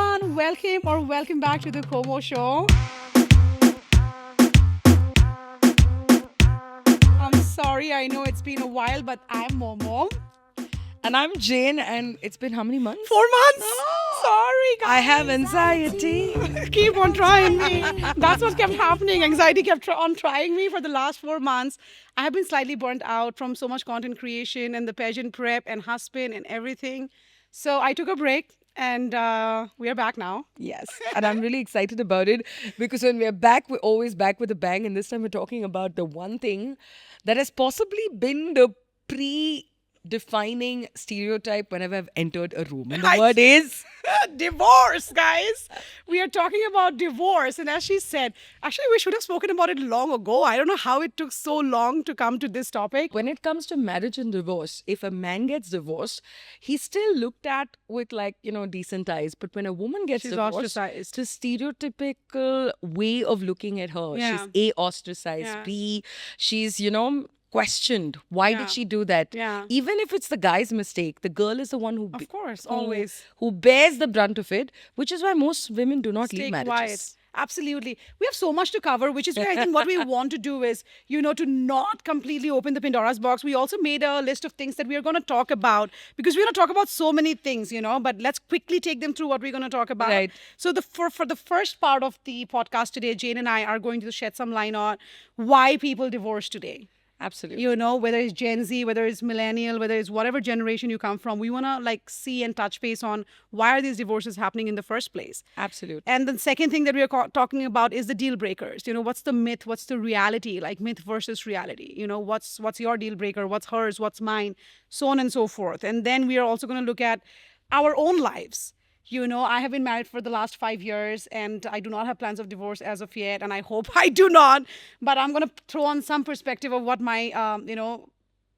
everyone. Welcome back to the Como Show. I'm sorry, I know it's been a while, but I'm Momo. And I'm Jane, and it's been how many months? 4 months. Sorry, guys. I have anxiety. Keep on trying me. That's what kept happening. Anxiety kept on trying me for the last 4 months. I have been slightly burnt out from so much content creation and the pageant prep and husband and everything. So I took a break and we are back now. Yes, and I'm really excited about it because when we're back, we're always back with a bang. And this time we're talking about the one thing that has possibly been the defining stereotype whenever I've entered a room. And the word is Divorce, guys. We are talking about divorce. And as she said, actually, we should have spoken about it long ago. I don't know how it took so long to come to this topic. when it comes to marriage and divorce, if a man gets divorced, he's still looked at with decent eyes. But when a woman gets She's divorced, ostracized. the stereotypical way of looking at her, Yeah. she's A, ostracized, Yeah. B, she's, questioned. Why Yeah. did she do that? Yeah. Even if it's the guy's mistake, the girl is the one Of course, who- always. who bears the brunt of it, which is why most women do not Stay leave quiet. marriages. Absolutely. We have so much to cover, which is why I think what we want to do is, to not completely open the Pandora's box. We also made a list of things that we are going to talk about because we're going to talk about so many things, but let's quickly take them through what we're going to talk about. Right. So for the first part of the podcast today, Jane and I are going to shed some light on why people divorce today. Absolutely. Whether it's Gen Z, whether it's millennial, whether it's whatever generation you come from, we want to see and touch base on why are these divorces happening in the first place. Absolutely. And the second thing that we are talking about is the deal breakers. What's the myth? What's the reality? Like myth versus reality. What's your deal breaker? What's hers? What's mine? So on and so forth. And then we are also going to look at our own lives. I have been married for the last 5 years and I do not have plans of divorce as of yet. And I hope I do not. But I'm going to throw on some perspective of what my,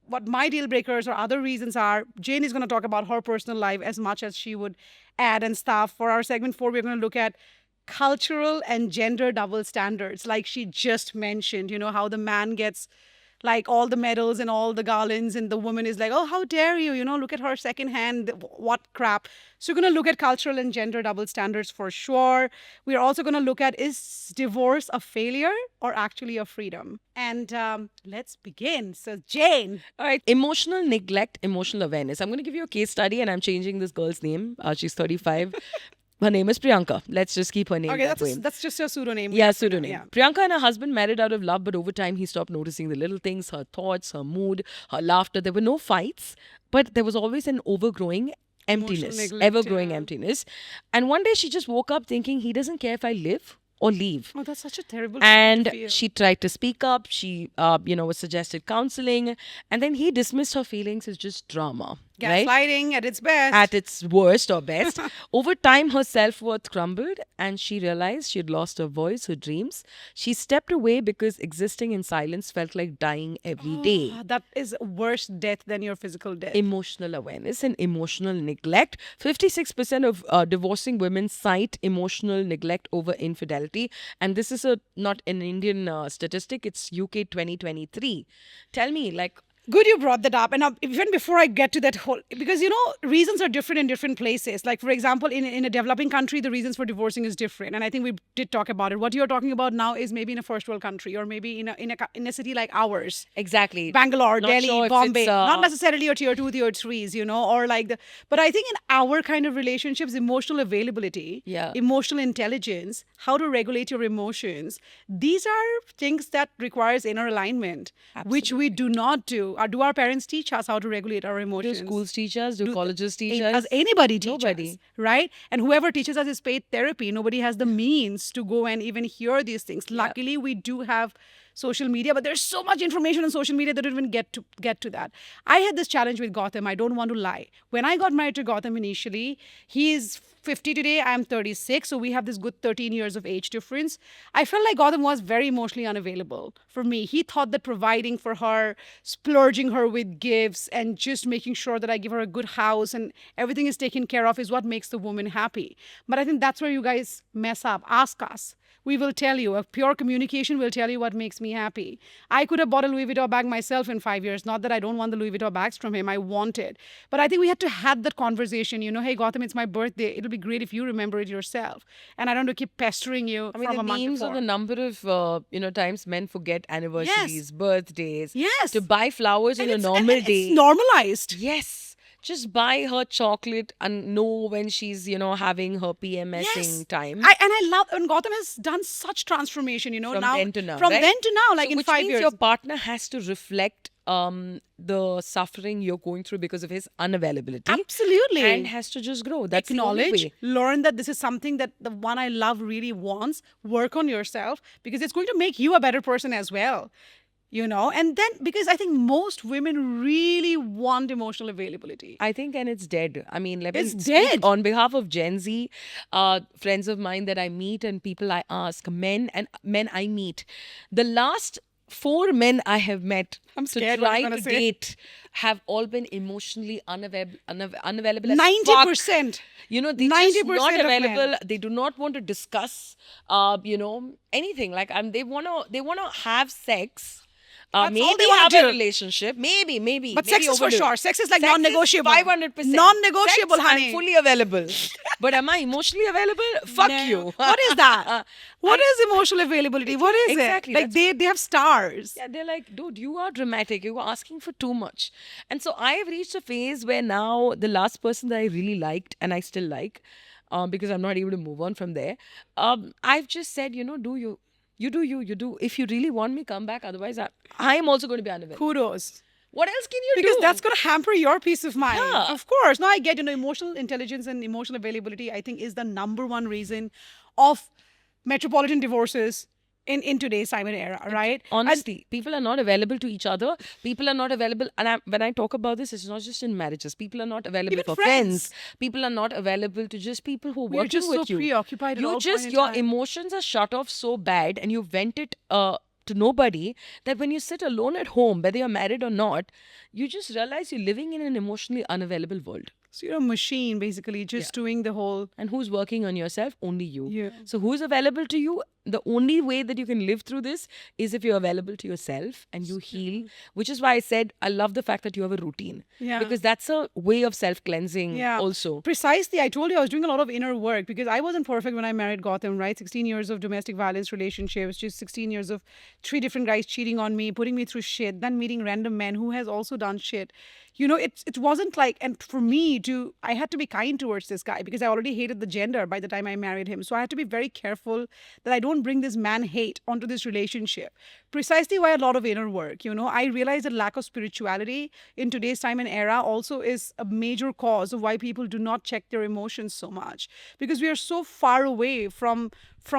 what my deal breakers or other reasons are. Jane is going to talk about her personal life as much as she would add and stuff. For our segment 4, we're going to look at cultural and gender double standards. Like she just mentioned, how the man gets all the medals and all the garlands and the woman is like, oh, how dare you, look at her second hand, what crap. So we're going to look at cultural and gender double standards for sure. We're also going to look at, is divorce a failure or actually a freedom? And let's begin. So Jane. All right. Emotional neglect, emotional awareness. I'm going to give you a case study and I'm changing this girl's name. She's 35. Her name is Priyanka. Let's just keep her name Okay, that way. that's just your pseudonym. Yeah, pseudonym. Yeah. Priyanka and her husband married out of love, but over time he stopped noticing the little things, her thoughts, her mood, her laughter. There were no fights, but there was always an overgrowing emptiness, neglect, ever-growing yeah. emptiness. And one day she just woke up thinking he doesn't care if I live or leave. Oh, that's such a terrible And feel. she tried to speak up. She, was suggested counseling. And then he dismissed her feelings as just drama. Right? Gaslighting at its best. At its worst or best. Over time, her self-worth crumbled and she realized she had lost her voice, her dreams. She stepped away because existing in silence felt like dying every day. That is worse death than your physical death. Emotional awareness and emotional neglect. 56% of divorcing women cite emotional neglect over infidelity. And this is not an Indian statistic, it's UK 2023. Tell me, Good you brought that up. And even before I get to that whole, because, reasons are different in different places. Like, for example, in a developing country, the reasons for divorcing is different. And I think we did talk about it. What you're talking about now is maybe in a first world country or maybe in a city like ours. exactly. Bangalore, Not Delhi, sure if Bombay, it's, not necessarily your tier 2, tier 3s, or but I think in our kind of relationships, emotional availability, Yeah. emotional intelligence, how to regulate your emotions, these are things that requires inner alignment, which we do not do. Do our parents teach us how to regulate our Do emotions? schools teach us? Do colleges teach us? As anybody teaches, Nobody. right? And whoever teaches us is paid therapy. Nobody has the means to go and even hear these things. Luckily, we do have social media, but there's so much information on social media that don't even get to that. I had this challenge with Gotham. I don't want to lie. When I got married to Gotham initially, he's 50 today, I'm 36, so we have this good 13 years of age difference. I felt like Gotham was very emotionally unavailable for me. He thought that providing for her, splurging her with gifts, and just making sure that I give her a good house and everything is taken care of is what makes the woman happy. But I think that's where you guys mess up. Ask us. we will tell you. A pure communication will tell you what makes me happy. I could have bought a Louis Vuitton bag myself in 5 years. Not that I don't want the Louis Vuitton bags from him. I want it. But I think we had to have that conversation. Hey, Gotham, it's my birthday. It'll be great if you remember it yourself. And I don't want to keep pestering you I mean, from the a month memes before. on the number of times men forget anniversaries, birthdays, Yes. to buy flowers on a It's- normal and day. It's normalized. Yes. Just buy her chocolate and know when she's, having her PMSing time. I love, and Gotham has done such transformation, From now. then to now, From right? then to now, like So in which 5 means years. your partner has to reflect the suffering you're going through because of his unavailability. Absolutely. And has to just grow. That's the only Acknowledge, way. learn that this is something that the one I love really wants. Work on yourself because it's going to make you a better person as well. And then because I think most women really want emotional availability. I think, and it's dead. I mean, let me It's speak dead. on behalf of Gen Z, friends of mine that I meet and people I ask, men I meet. The last 4 men I have met I'm to scared what try you're to gonna say. date have all been emotionally unavailable as fuck. 90%. They just 90% not of men. available. They do not want to discuss, anything. Like, they wanna have sex. That's all Maybe they wanna have a do. relationship. Maybe. But maybe sex is for overdo it. sure. Sex is like Sex non-negotiable. 500%. Non-negotiable, Sex, honey. I'm fully available. But am I emotionally available? Fuck No. you. What is that? What is emotional availability? What is Exactly, it? Like they have stars. Yeah, they're like, dude, you are dramatic. You are asking for too much. And so I have reached a phase where now the last person that I really liked and I still like, because I'm not able to move on from there, I've just said, do you. You do you. You do. If you really want me, come back. Otherwise, I'm also going to be unavailable. Kudos. What else can you Because do? that's going to hamper your peace of mind. Yeah. Of course. Now I get, emotional intelligence and emotional availability, I think, is the number one reason of metropolitan divorces in today's time and era, right? Honestly, people are not available to each other. People are not available. And when I talk about this, it's not just in marriages. People are not available Even for friends. friends. People are not available to just people who are We're working just so with you. preoccupied at all point in Your time. emotions are shut off so bad and you vent it to nobody that when you sit alone at home, whether you're married or not, you just realize you're living in an emotionally unavailable world. So you're a machine, basically, just doing the whole. And who's working on yourself? Only you. Yeah. So who's available to you? The only way that you can live through this is if you're available to yourself and you heal, which is why I said I love the fact that you have a routine. Yeah. Because that's a way of self-cleansing also. Precisely. I told you I was doing a lot of inner work because I wasn't perfect when I married Gotham, right? 16 years of domestic violence relationships, just 16 years of 3 different guys cheating on me, putting me through shit, then meeting random men who has also done shit. It wasn't like, and for me I had to be kind towards this guy because I already hated the gender by the time I married him. So I had to be very careful that I don't bring this man hate onto this relationship. Precisely why a lot of inner work, I realize that lack of spirituality in today's time and era also is a major cause of why people do not check their emotions so much because we are so far away from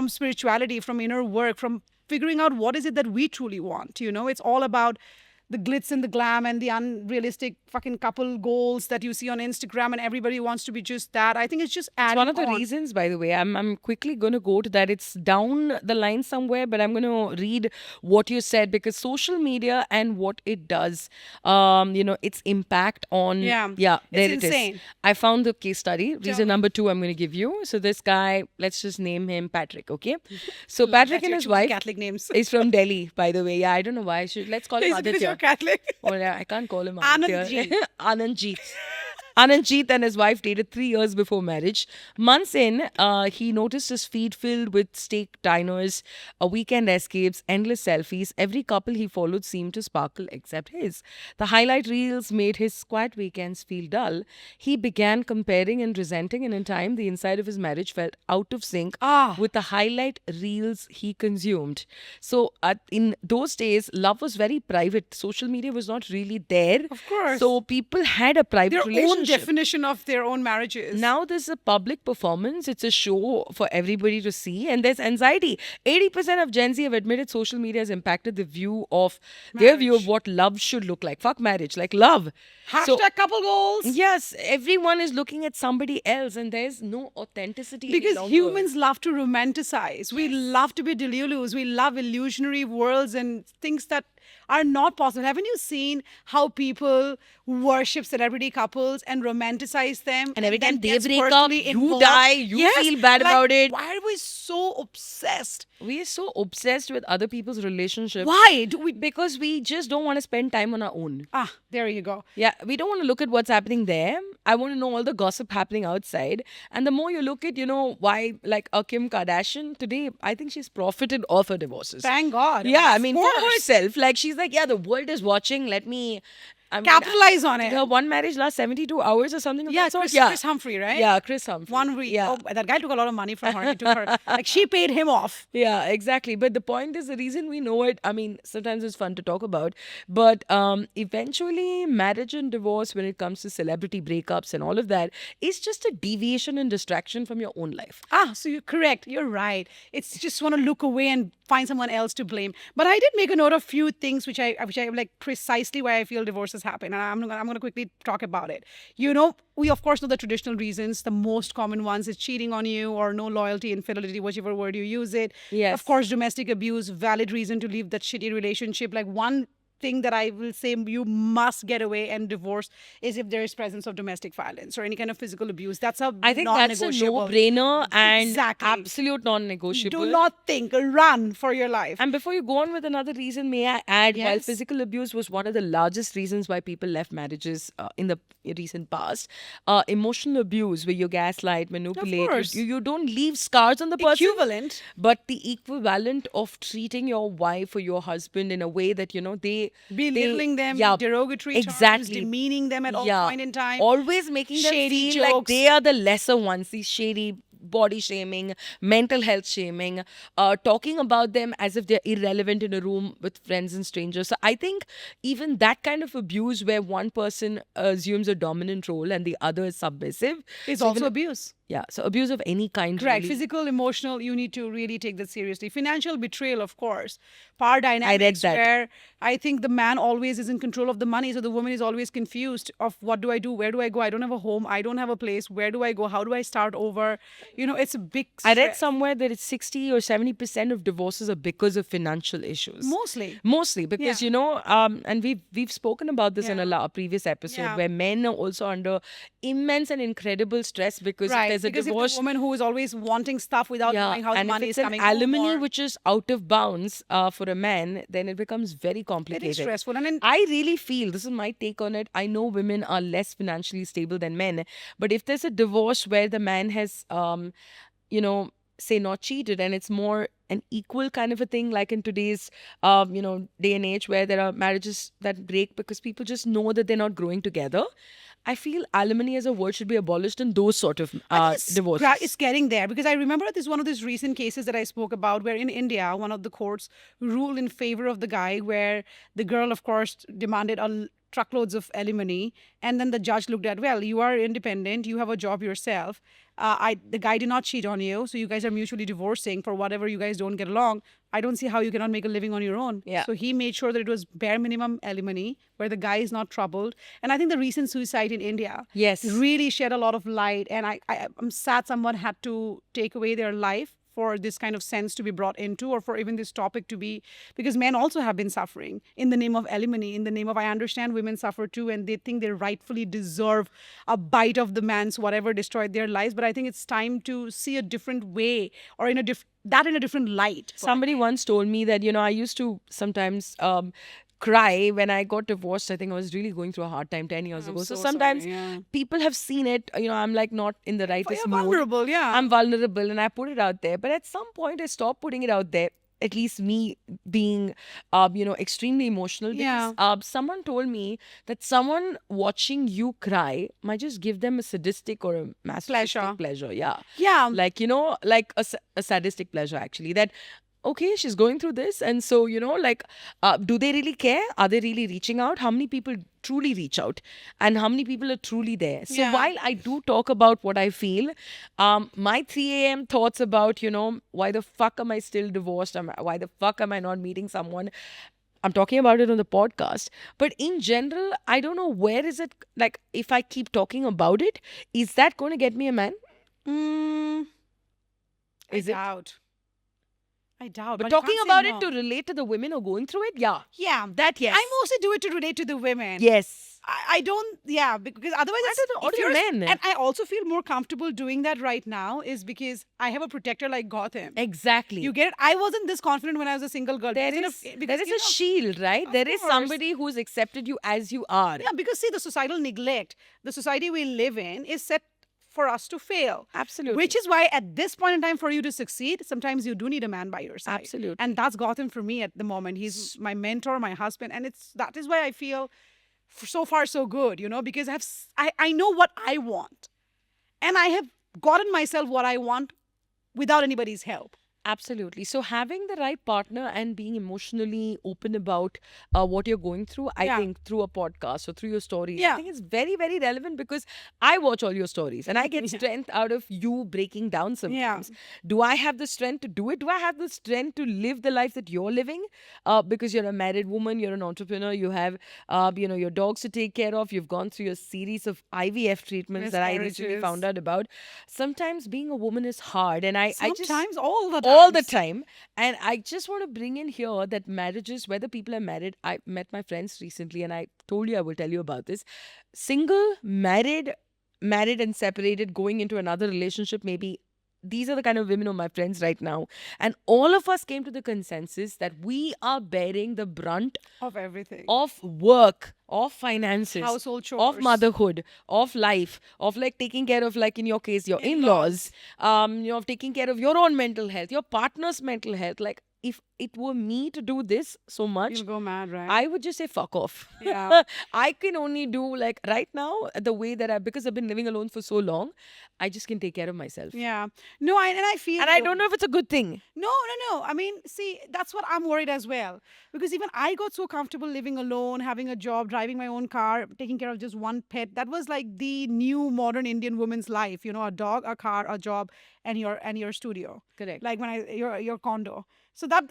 spirituality, from inner work, from figuring out what is it that we truly want. It's all about the glitz and the glam and the unrealistic fucking couple goals that you see on Instagram and everybody wants to be just that. I think it's just adding It's one of the on. reasons, by the way. I'm quickly going to go to that. It's down the line somewhere, but I'm going to read what you said because social media and what it does, its impact on. Yeah. there It's it is. insane. I found the case study. Reason me. number 2 I'm going to give you. So this guy, let's just name him Patrick, okay? So Patrick That's and your his choosing wife Catholic names. is from Delhi, by the way. Yeah, I don't know why. Let's call him Is it because you're Aditya. Catholic? Or I can't call him Anandjeet. Aditya. Anandjeet. Anandjeet and his wife dated 3 years before marriage. Months in, he noticed his feed filled with steak diners, weekend escapes, endless selfies. Every couple he followed seemed to sparkle except his. The highlight reels made his quiet weekends feel dull. He began comparing and resenting, and in time, the inside of his marriage felt out of sync with the highlight reels he consumed. So, in those days, love was very private. Social media was not really there. Of course. So, people had a private Their relationship. own definition of their own marriages. Now there's a public performance. It's a show for everybody to see, and there's anxiety. 80% of Gen Z have admitted social media has impacted the view of their view of Marriage. what love should look like. Fuck marriage, like love. So, Hashtag couple goals. yes, everyone is looking at somebody else, and there's no authenticity any Because longer. humans love to romanticize. We love to be delulus. We love illusionary worlds and things that are not possible. Haven't you seen how people worship celebrity couples and romanticize them? And every time then they gets break up, personally you involved? die, you feel bad like, about it. Why are we so so obsessed. We are so obsessed with other people's relationships. Why do we? Because we just don't want to spend time on our own. There you go. Yeah, we don't want to look at what's happening there. I want to know all the gossip happening outside. And the more you look at, why, like Kim Kardashian today, I think she's profited off her divorces. Thank God. Yeah, I Of mean, for course. herself, like she's like, yeah, the world is watching. Let me Capitalize on it. Her one marriage lasts 72 hours or something. Of Yeah, that sort. Chris Humphrey, right? Yeah, Chris Humphrey. One week. Yeah. Oh, that guy took a lot of money from her. He took her, like she paid him off. Yeah, exactly. But the point is, the reason we know it, I mean, sometimes it's fun to talk about, but eventually, marriage and divorce, when it comes to celebrity breakups and all of that, is just a deviation and distraction from your own life. So you're correct. You're right. It's just want to look away and find someone else to blame. But I did make a note of few things which I like precisely why I feel divorces happen, and I'm going to quickly talk about it. We of course know the traditional reasons. The most common ones is cheating on you or no loyalty, infidelity, whichever word you use it. Yes. Of course, domestic abuse, valid reason to leave that shitty relationship. Like one thing that I will say you must get away and divorce is if there is presence of domestic violence or any kind of physical abuse. That's a I think that's a non-negotiable. no-brainer and Exactly. absolute non-negotiable. Do not think, run for your life. And before you go on with another reason, may I add, while Yes. physical abuse was one of the largest reasons why people left marriages in the recent past, emotional abuse, where you gaslight, manipulate, course. you don't leave scars on the person. Equivalent. But the equivalent of treating your wife or your husband in a way that, Belittling them, yeah, derogatory terms, exactly. demeaning them at all Yeah. point in time. Always making them Shady feel like jokes. they are the lesser ones, these shady body shaming, mental health shaming, talking about them as if they're irrelevant in a room with friends and strangers. So I think even that kind of abuse where one person assumes a dominant role and the other is submissive It's so also even- abuse. Yeah, so abuse of any kind. Correct. Really. Physical, emotional, you need to really take that seriously. Financial betrayal, of course. Power dynamics that. where I think the man always is in control of the money. So the woman is always confused of what do I do? Where do I go? I don't have a home. I don't have a place. Where do I go? How do I start over? It's a big I read stress. somewhere that it's 60 or 70% of divorces are because of financial issues. Mostly because, Yeah. and we've spoken about this in Yeah. a previous episode Yeah. where men are also under immense and incredible stress because if Right. there's a Because divorce. if the woman who is always wanting stuff without knowing how the and money if is it's an coming alimony home, or- which is out of bounds for a man, then it becomes very complicated. very stressful. And then I really feel, this is my take on it, I know women are less financially stable than men, but if there's a divorce where the man has, say not cheated and it's more an equal kind of a thing, like in today's, day and age where there are marriages that break because people just know that they're not growing together. I feel alimony as a word should be abolished in those sort of I think divorces. it's getting there because I remember this one of these recent cases that I spoke about where in India, one of the courts ruled in favor of the guy where the girl, of course, demanded truckloads of alimony. And then the judge looked at, well, you are independent, you have a job yourself. The guy did not cheat on you. So you guys are mutually divorcing for whatever you guys don't get along. I don't see how you cannot make a living on your own. Yeah. So he made sure that it was bare minimum alimony where the guy is not troubled. And I think the recent suicide in India Yes. really shed a lot of light. And I'm sad someone had to take away their life for this kind of sense to be brought into, or for even this topic to be, because men also have been suffering in the name of alimony, in the name of, I understand women suffer too, and they think they rightfully deserve a bite of the man's whatever destroyed their lives. But I think it's time to see a different way, or in a different light. Somebody once told me that, I used to sometimes cry when I got divorced. I think I was really going through a hard time 10 years ago. So so sometimes sorry, yeah. people have seen it, I'm like not in the rightest You're mood. vulnerable, yeah. I'm vulnerable and I put it out there. But at some point I stopped putting it out there. At least me being, extremely emotional. Because Yeah. someone told me that someone watching you cry might just give them a sadistic or a masochistic pleasure. Yeah. Yeah. Like, like a sadistic pleasure actually. That, okay, she's going through this. And so, do they really care? Are they really reaching out? How many people truly reach out? And how many people are truly there? So Yeah. while I do talk about what I feel, my 3 a.m. thoughts about, why the fuck am I still divorced? Why the fuck am I not meeting someone? I'm talking about it on the podcast. But in general, I don't know where is it, like, if I keep talking about it, is that going to get me a man? Mm, Is it? I doubt. But But you talking can't say about it no. to relate to the women who are going through it, yeah, Yeah, that yes. I mostly do it to relate to the women. Yes. I don't, yeah, because otherwise I it's, don't know, if or the you're, men. and I also feel more comfortable doing that right now is because I have a protector like Gotham. Exactly. You get it? I wasn't this confident when I was a single girl. there because, is because, there is you a know, shield, right? of There is course. somebody who's accepted you as you are. Yeah, because see, the societal neglect, the society we live in is set for us to fail. Absolutely. Which is why at this point in time, for you to succeed, sometimes you do need a man by your side. Absolutely. And that's Gotham for me at the moment. He's my mentor, my husband, and that is why I feel so far so good, because I know what I want, and I have gotten myself what I want without anybody's help. Absolutely. So having the right partner and being emotionally open about what you're going through, I Yeah. think through a podcast or through your stories, I Yeah. think it's very, very relevant because I watch all your stories and I get Yeah. strength out of you breaking down Yeah. sometimes. Do I have the strength to do it? Do I have the strength to live the life that you're living? Because you're a married woman, you're an entrepreneur, you have, your dogs to take care of. You've gone through a series of IVF treatments that I recently Miscarriages. found out about. Sometimes being a woman is hard, and I just Sometimes, all the all the times. time. And I just want to bring in here that marriages, whether people are married, I met my friends recently and I told you I will tell you about this. Single, married and separated, going into another relationship, maybe. These are the kind of women who are my friends right now. And all of us came to the consensus that we are bearing the brunt Of everything. of work, of finances, Household chores. of motherhood, of life, of like taking care of, like in your case, your in-laws, of taking care of your own mental health, your partner's mental health. Like if it were me to do this so much, You'll go mad, right? I would just say fuck off. Yeah. I can only do like right now the way that because I've been living alone for so long, I just can take care of myself. Yeah. No, and I feel. And I don't know if it's a good thing. No, no, no. I mean, see, that's what I'm worried as well. Because even I got so comfortable living alone, having a job, driving my own car, taking care of just one pet. That was like the new modern Indian woman's life. A dog, a car, a job, and your studio. Correct. Like when your condo. So that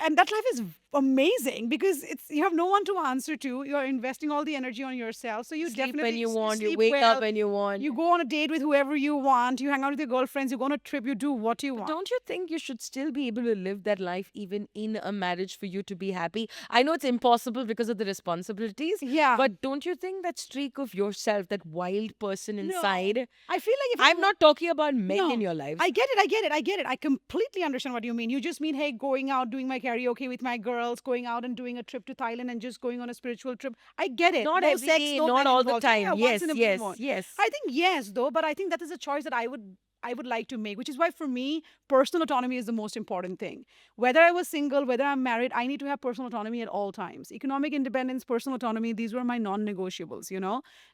and that life is amazing because you have no one to answer to. You're investing all the energy on yourself. So you Sleep definitely when you want, you sleep wake well. up when you want. You go on a date with whoever you want. You hang out with your girlfriends. You go on a trip. You do what you want. Don't you think you should still be able to live that life even in a marriage for you to be happy? I know it's impossible because of the responsibilities. Yeah. But don't you think that streak of yourself, that wild person inside? I feel like if I'm not talking about men No, in your lives. I get it. I completely understand what you mean. You just mean, hey, going out, doing my karaoke with my girls, going out and doing a trip to Thailand and just going on a spiritual trip. I get it. Not no every sex, day, no not men all the involved. Yeah, time. once in a blue Yes, moon. yes. I think yes, though, but I think that is a choice that I would like to make, which is why for me, personal autonomy is the most important thing. Whether I was single, whether I'm married, I need to have personal autonomy at all times. Economic independence, personal autonomy, these were my non-negotiables.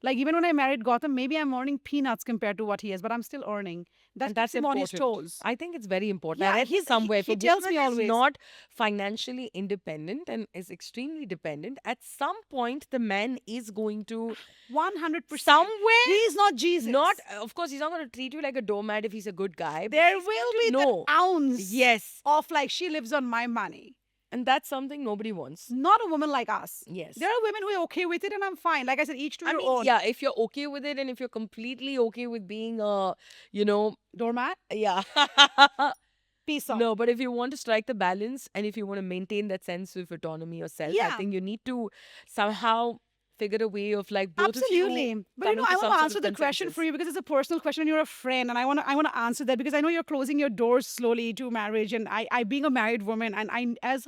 Like even when I married Gotham, maybe I'm earning peanuts compared to what he has, but I'm still earning. And That's that's him on his important. toes. I think it's very important. Yeah, I read this somewhere. he If a tells woman me is always. not financially independent and is extremely dependent, at some point the man is going to 100%. somewhere. He's not Jesus. Not, of course, he's not going to treat you like a doormat if he's a good guy. but There he's will going to be know. that ounce Yes. of like she lives on my money. And that's something nobody wants. Not a woman like us. Yes. There are women who are okay with it, and I'm fine. Like I said, each to I your mean, own. yeah, if you're okay with it and if you're completely okay with being Doormat, yeah. peace out. No, but if you want to strike the balance and if you want to maintain that sense of autonomy or self, I Yeah. think you need to somehow figure a way of like both Absolutely. of you But coming I to want some to sort answer of the question consensus. for you because it's a personal question and you're a friend. And I want to answer that because I know you're closing your doors slowly to marriage. And I being a married woman and I as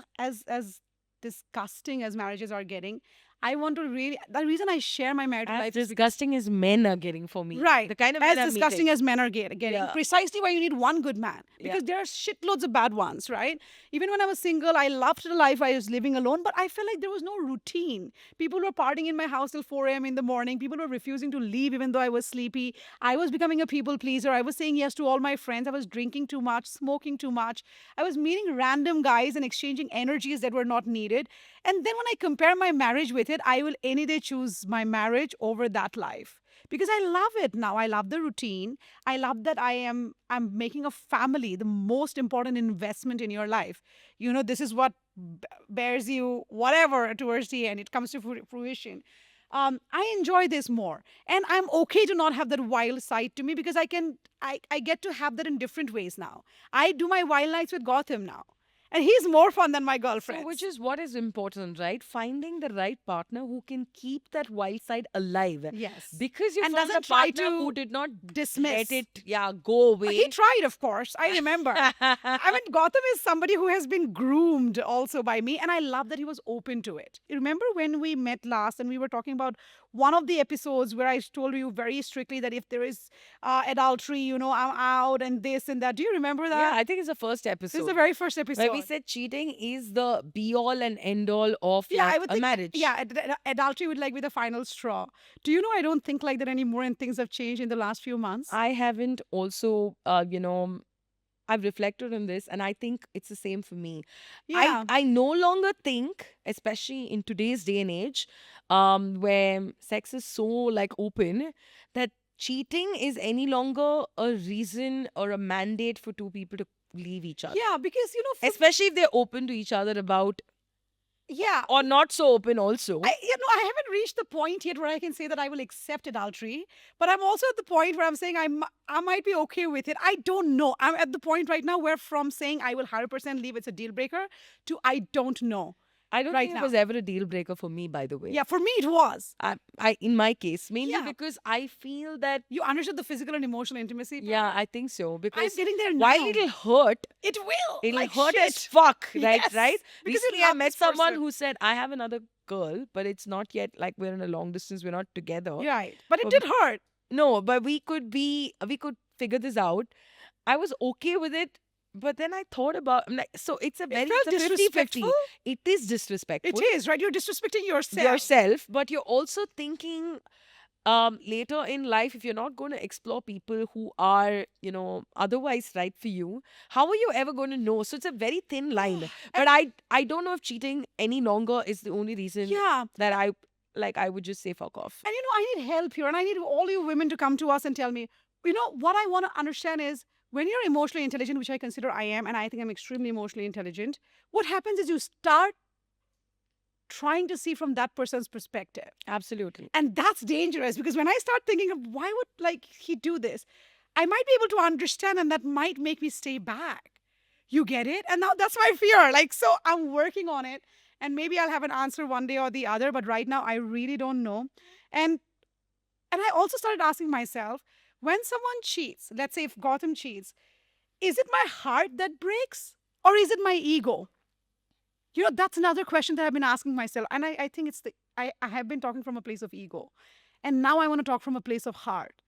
disgusting as marriages are getting, I want to really the reason I share my marital As life is disgusting as men are getting for me. right. The kind of as men I'm disgusting meeting. as men are getting. Yeah. Precisely why you need one good man. Because there are shitloads of bad ones, right? Even when I was single, I loved the life I was living alone, but I felt like there was no routine. People were partying in my house till 4 a.m. in the morning. People were refusing to leave even though I was sleepy. I was becoming a people pleaser. I was saying yes to all my friends. I was drinking too much, smoking too much. I was meeting random guys and exchanging energies that were not needed. And then when I compare my marriage with it, I will any day choose my marriage over that life because I love it now. I love the routine. I love that I'm making a family, the most important investment in your life. This is what bears you whatever towards the end. It comes to fruition. I enjoy this more, and I'm okay to not have that wild side to me because I get to have that in different ways now. I do my wild nights with Gotham now. And he's more fun than my So, girlfriends. which is what is important, right? Finding the right partner who can keep that wild side alive. Yes. Because you And found a doesn't try partner who to did not dismiss. let it, go away. He tried, of course. I remember. I mean, Gotham is somebody who has been groomed also by me, and I love that he was open to it. You remember when we met last and we were talking about one of the episodes where I told you very strictly that if there is adultery, I'm out and this and that. Do you remember that? Yeah, I think it's the first This is episode. the very first episode. Where we said cheating is the be all and end all of Yeah, like, I would a think, marriage. yeah, adultery would like be the final straw. Do you know I don't think like that anymore, and things have changed in the last few months? I haven't also, I've reflected on this and I think it's the same for me. Yeah. I no longer think, especially in today's day and age, where sex is so like open, that cheating is any longer a reason or a mandate for two people to leave each other. Yeah, because Especially if they're open to each other about, yeah, or not so open also. I haven't reached the point yet where I can say that I will accept adultery, but I'm also at the point where I'm saying I might be okay with it. I don't know. I'm at the point right now where from saying I will 100% leave, it's a deal breaker, to I don't know. I don't right think now. it was ever a deal breaker for me, by the way. Yeah, for me it was. I in my case, mainly Yeah. because I feel that, You understood the physical and emotional intimacy. yeah, I think so. I'm Because getting there now. while it'll hurt, It will. it'll like hurt shit. as fuck, right? Yes, Right? because you Recently, I love met this someone person. who said, I have another girl, but it's not yet like we're in a long distance, we're not together. Right. But it But- did hurt. No, but we could figure this out. I was okay with it. But then I thought about, I'm like, so it's a It very felt it's a 50-50. disrespectful. It is disrespectful. It is, right? You're disrespecting yourself. Yourself, but you're also thinking later in life, if you're not going to explore people who are, otherwise right for you, how are you ever going to know? So it's a very thin line. But I don't know if cheating any longer is the only reason Yeah. that I would just say fuck off. And I need help here, and I need all you women to come to us and tell me, what I want to understand is when you're emotionally intelligent, which I consider I am, and I think I'm extremely emotionally intelligent, what happens is you start trying to see from that person's perspective. Absolutely. And that's dangerous because when I start thinking of why would he do this, I might be able to understand, and that might make me stay back. You get it? And now that's my fear. So I'm working on it, and maybe I'll have an answer one day or the other, but right now I really don't know. And I also started asking myself, when someone cheats, let's say if Gautam cheats, is it my heart that breaks or is it my ego? That's another question that I've been asking myself. And I think it's I have been talking from a place of ego. And now I want to talk from a place of heart.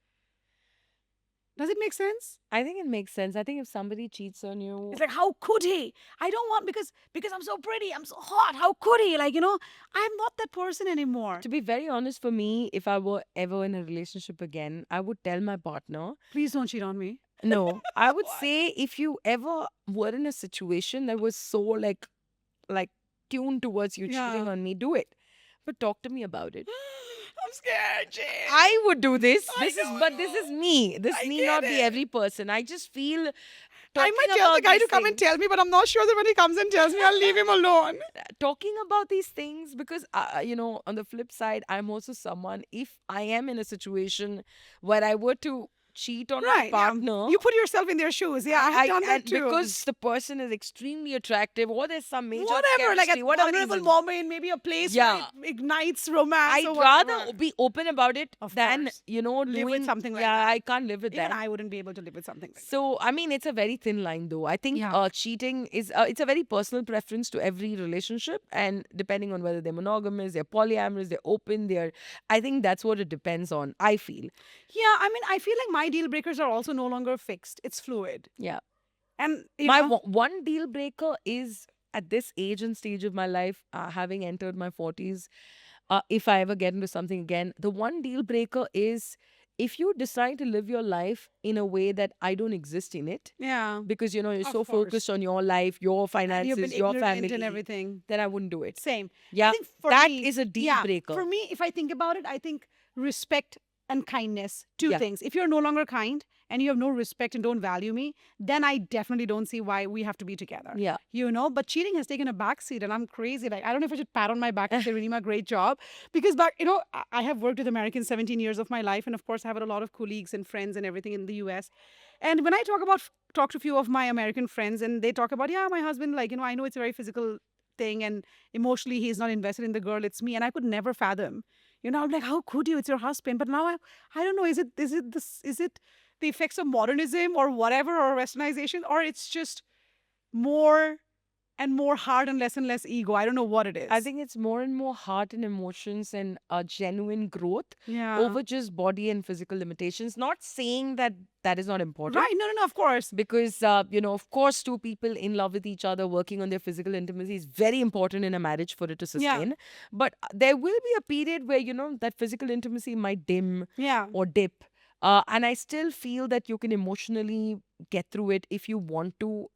Does it make sense? I think it makes sense. I think if somebody cheats on you, It's like, how could he? I don't want, because I'm so pretty, I'm so hot. How could he? I'm not that person anymore. to be very honest, for me, if I were ever in a relationship again, I would tell my partner, Please don't cheat on me. no, I would Why? say if you ever were in a situation that was so like tuned towards you cheating Yeah. on me, do it. But talk to me about it. I'm scared, Jane. I would do this. I This is know, but this is me. This I need get not be it. every person. I just feel I talking might tell the about guy to these come and things- tell me, but I'm not sure that when he comes and tells me, I'll leave him alone. talking about these things because on the flip side, I'm also someone, if I am in a situation where I were to cheat on my Right. yeah. partner, You put yourself in their shoes. Yeah, I have done that and too. because the person is extremely attractive or there's some major whatever, like chemistry, a whatever vulnerable reason, moment, maybe a place Yeah. where it ignites romance. I'd or rather whatever. be open about it Of than course. live Live with something like yeah, that. I can't live with Even that. I wouldn't be able to live with something like that. So I mean, it's a very thin line, though. I think Yeah. cheating is it's a very personal preference to every relationship, and depending on whether they're monogamous, they're polyamorous, they're open, I think that's what it depends on. I feel, Yeah, I mean, I feel like my deal breakers are also no longer fixed. It's fluid. yeah. And My one deal breaker is at this age and stage of my life, having entered my 40s. If I ever get into something again, the one deal breaker is if you decide to live your life in a way that I don't exist in it, yeah, because you're Of so course. focused on your life, your and you've finances, been your ignorant family, and everything. then I wouldn't do it. Same. Yeah, I think for that me, is a deal yeah, breaker. For me, if I think about it, I think respect and kindness, two Yeah. things. If you're no longer kind and you have no respect and don't value me, then I definitely don't see why we have to be together. Yeah. But cheating has taken a backseat, and I'm crazy. Like, I don't know if I should pat on my back and say, Rinima, great job. Because I have worked with Americans 17 years of my life, and of course, I have a lot of colleagues and friends and everything in the US. And when I talk about talk to a few of my American friends, and they talk about, yeah, my husband, like, I know it's a very physical thing, and emotionally he's not invested in the girl, it's me. And I could never fathom. I'm like, how could you? It's your husband. But now I don't know, is it the effects of modernism or whatever, or westernization, or it's just more and more heart and less ego. I don't know what it is. I think it's more and more heart and emotions and genuine growth yeah. over just body and physical limitations. Not saying that that is not important. Right. No, of course. Because, of course, two people in love with each other working on their physical intimacy is very important in a marriage for it to Yeah. sustain. But there will be a period where, that physical intimacy might dim Yeah. or dip. And I still feel that you can emotionally get through it if you want to,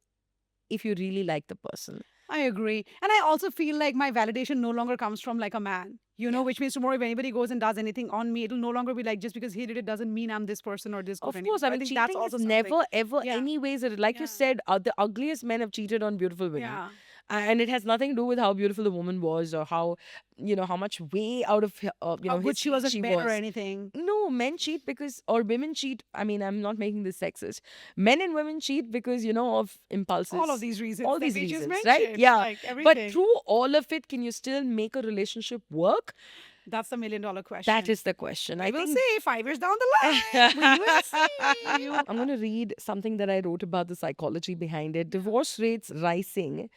if you really like the person. I agree. And I also feel like my validation no longer comes from like a man, which means tomorrow if anybody goes and does anything on me, it'll no longer be like, just because he did it doesn't mean I'm this person or this good Of anymore. course, I mean, think cheating that's also is something. never, ever, Yeah. anyways. Like you Yeah. said, the ugliest men have cheated on beautiful women. Yeah. And it has nothing to do with how beautiful the woman was or how much way out of How good his she wasn't she better or was. anything. No, men cheat because, or women cheat. I mean, I'm not making this sexist. Men and women cheat because, of impulses. All of these reasons. All that these we just reasons, right? mentioned, Yeah. Like everything. But through all of it, can you still make a relationship work? That's the $1 million question. That is the question. I We'll think see 5 years down the line. We will see. I'm going to read something that I wrote about the psychology behind it. Divorce rates rising.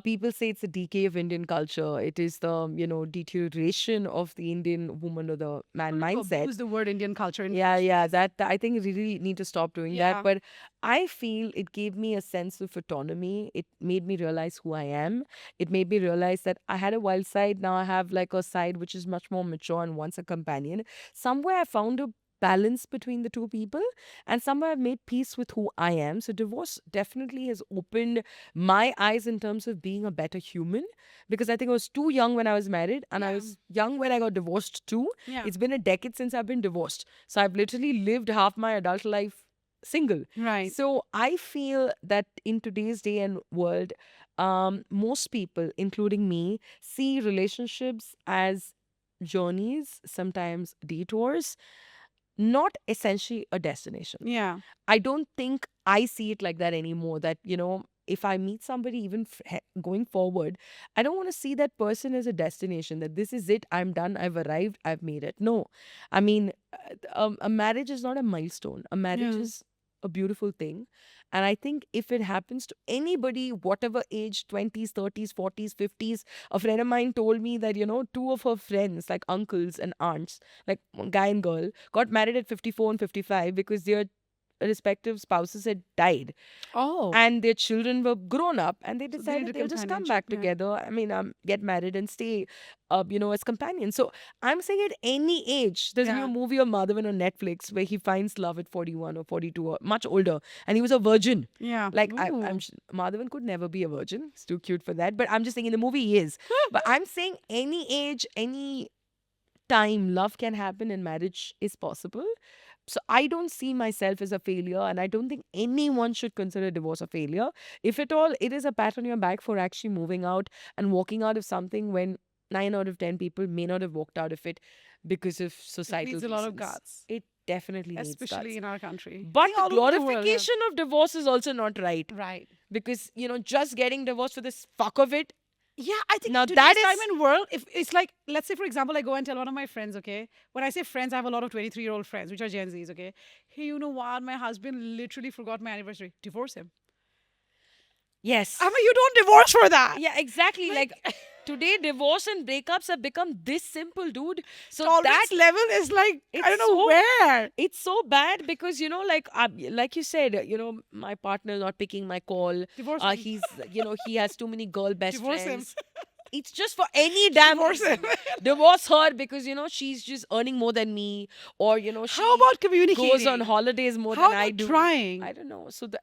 People say it's a decay of Indian culture. It is the, deterioration of the Indian woman or the man mindset. Use the word Indian culture. Yeah. That I think we really need to stop doing Yeah. that. But I feel it gave me a sense of autonomy. It made me realize who I am. It made me realize that I had a wild side. Now I have like a side which is much more mature and once a companion. Somewhere I found a balance between the two people, and somewhere I've made peace with who I am. So divorce definitely has opened my eyes in terms of being a better human, because I think I was too young when I was married, and I Yeah. was young when I got divorced too. Yeah. It's been a decade since I've been divorced. So I've literally lived half my adult life single. Right. So I feel that in today's day and world, most people, including me, see relationships as journeys, sometimes detours, not essentially a destination. Yeah. I don't think I see it like that anymore. That, if I meet somebody even going forward, I don't want to see that person as a destination, that this is it, I'm done, I've arrived, I've made it. No. I mean, a marriage is not a milestone. A marriage Yeah. is a beautiful thing. And I think if it happens to anybody, whatever age, 20s, 30s, 40s, 50s, a friend of mine told me that, two of her friends, like uncles and aunts, like guy and girl, got married at 54 and 55 because their respective spouses had died Oh. and their children were grown up, and they So they decided need a they'll just come companionship, back yeah. together. I mean, get married and stay, as companions. So I'm saying at any age, there's a Yeah. movie of Madhavan on Netflix where he finds love at 41 or 42 or much older, and he was a virgin. Yeah. Like Ooh. Madhavan could never be a virgin. He's too cute for that. But I'm just saying in the movie he is. But I'm saying any age, any time, love can happen and marriage is possible. So I don't see myself as a failure, and I don't think anyone should consider divorce a failure. If at all, it is a pat on your back for actually moving out and walking out of something when 9 out of 10 people may not have walked out of it because of societal needs a lot of reasons. guts. It definitely needs Especially guts. in our country. But I think the all over the world, yeah. glorification of divorce is also not right. Right. Because, just getting divorced for this fuck of it. Yeah, I think Now in that today's time is- and world, if it's like, let's say for example, I go and tell one of my friends, okay, when I say friends, I have a lot of 23-year-old friends, which are Gen Zs, okay. Hey, you know what? My husband literally forgot my anniversary. Divorce him. Yes. I mean, you don't divorce for that. Yeah, exactly. Like today, divorce and breakups have become this simple, dude. So Tolerance that level is like, I it's don't know so- where. it's so bad because like you said, my partner not picking my call. Divorce him. He's he has too many girl best Divorce him. friends. It's just for any damn Divorce reason. him. Divorce her because she's just earning more than me, or she How about communicating? goes on holidays more How than I about do. trying? I don't know. So that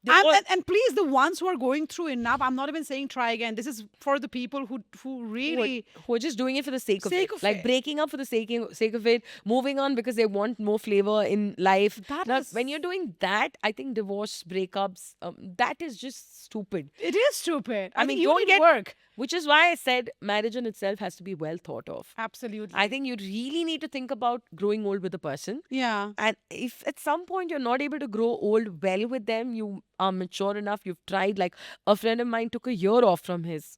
And please, the ones who are going through enough, I'm not even saying try again. This is for the people who really who are just doing it for the sake of Sake it. of Like it. breaking up for the sake of it, moving on because they want more flavor in life. That Now, is- when you're doing that, I think divorce, breakups, that is just stupid. it is stupid. I mean, mean, you don't need get- work. Which is why I said marriage in itself has to be well thought of. Absolutely. I think you really need to think about growing old with a person. Yeah. And if at some point you're not able to grow old well with them, you are mature enough, you've tried. Like a friend of mine took a year off from his,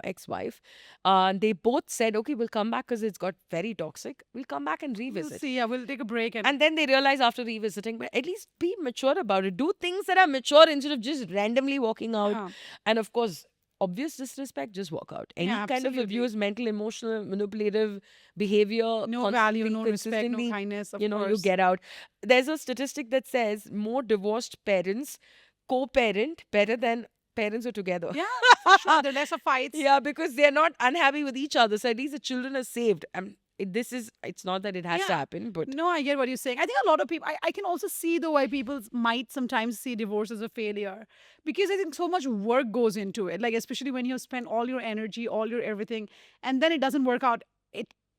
ex-wife. They both said, okay, we'll come back because it's got very toxic. We'll come back and We'll revisit. see. Yeah, we'll take a break and And then they realize after revisiting, but at least be mature about it. Do things that are mature instead of just randomly walking out. Yeah. And of course, obvious disrespect, just walk out. Any Yeah, kind of absolutely. abuse, mental, emotional, manipulative behavior, no value, constantly, no respect, no consistently, kindness. Of you course. get out. There's a statistic that says more divorced parents co-parent better than parents who are together. Yeah, for sure. There are lesser fights. Yeah, because they're not unhappy with each other. So at least the children are saved. It's not that it has to Yeah. happen, but No, I get what you're saying. I think a lot of people, I can also see the why people might sometimes see divorce as a failure because I think so much work goes into it. Like, especially when you spend all your energy, all your everything, and then it doesn't work out.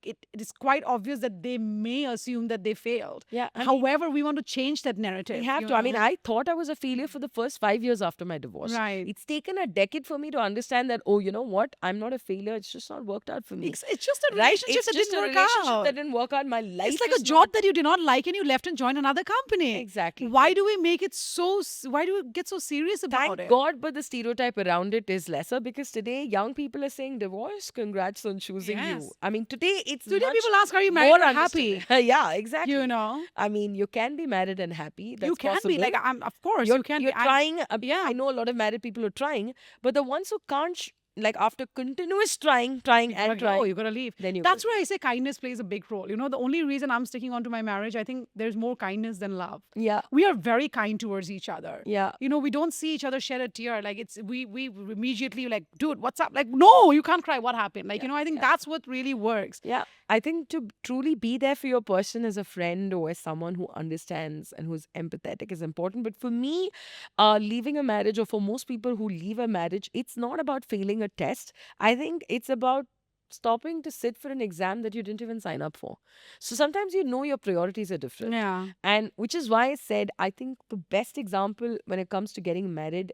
It is quite obvious that they may assume that they failed. yeah. I mean, However, we want to change that narrative. we have you to. I mean, know? I thought I was a failure for the first 5 years after my divorce. Right. It's taken a decade for me to understand that, oh, you know what? I'm not a failure. It's just not worked out for me. It's just a Right? relationship It's that just didn't a work relationship out. that didn't work out. My life It's like a is job that you did not like and you left and joined another company. Exactly. Why do we make it so? Why do we get so serious about Thank it? God, but the stereotype around it is lesser because today young people are saying divorce. Congrats on choosing you. Yes. I mean, today it's Today much people ask, "Are you married more or happy?" understood. Yeah, exactly. You know, I mean, you can be married and happy. That's you can possible. be like I'm. Of course, you're, you can. you're be. trying. yeah. I know a lot of married people are trying, but the ones who can't, like after continuous trying and trying, you gotta leave. then you That's go. where I say kindness plays a big role. You know, the only reason I'm sticking on to my marriage, I think there's more kindness than love. Yeah, We are very kind towards each other. yeah. You know, we don't see each other shed a tear. Like we immediately like, dude, what's up? Like, no, you can't cry. What happened? Like, I think that's what really works. Yeah, I think to truly be there for your person as a friend or as someone who understands and who's empathetic is important. But for me, leaving a marriage, or for most people who leave a marriage, it's not about failing a test. I think it's about stopping to sit for an exam that you didn't even sign up for. So sometimes your priorities are different. Yeah. And which is why I said I think the best example when it comes to getting married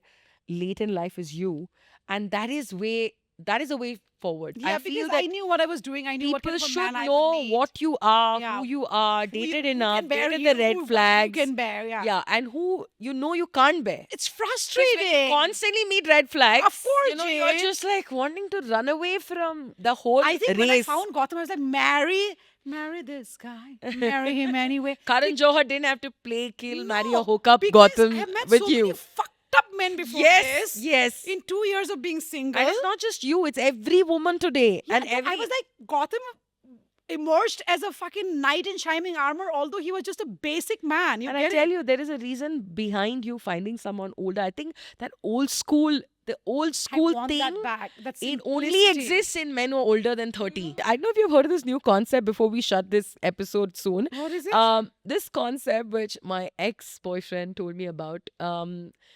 late in life is you. And that is a way forward. Yeah, I because feel I that knew what I was doing. I knew what people kind of a should man I know would meet. what you are, Yeah. who you are, Who you- dated who can enough, bear dated you, the red what flags. you can bear. Yeah. Yeah, and who you can't bear. It's 'Cause when you frustrating. constantly meet red flags. Of course, you're Jane. just like wanting to run away from the whole I think race. when I found Gotham, I was like, marry this guy, marry him anyway. Karan Johar didn't have to play, kill, marry, No, or hook up because Gotham I have met with so you. many fucked up men before Yes, this. yes. In 2 years of being single. And it's not just you; it's every woman today. Yeah, and but every I was like, Gotham emerged as a fucking knight in shining armor, although he was just a basic man. You And I get tell it? you, there is a reason behind you finding someone older. I think that the old I school want thing, that back. That it only simplicity. exists in men who are older than 30. I don't know if you've heard of this new concept before we shut this episode soon. What is it? This concept, which my ex-boyfriend told me about,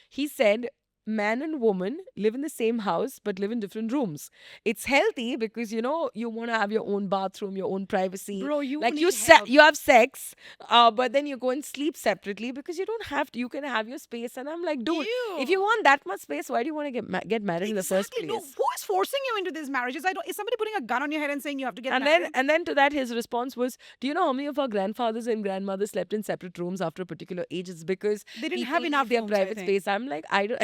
he said, man and woman live in the same house but live in different rooms. It's healthy because you want to have your own bathroom, your own privacy. Bro, you like need you help. you have sex, but then you go and sleep separately because you don't have to. You can have your space. And I'm like, dude, if you want that much space, why do you want to get married in the first Exactly. place? No, who is forcing you into these marriages? Is somebody putting a gun on your head and saying you have to get And married? then to that his response was, do you know how many of our grandfathers and grandmothers slept in separate rooms after a particular age? It's because They didn't people have need enough their rooms, I private think. space. I'm like, I don't.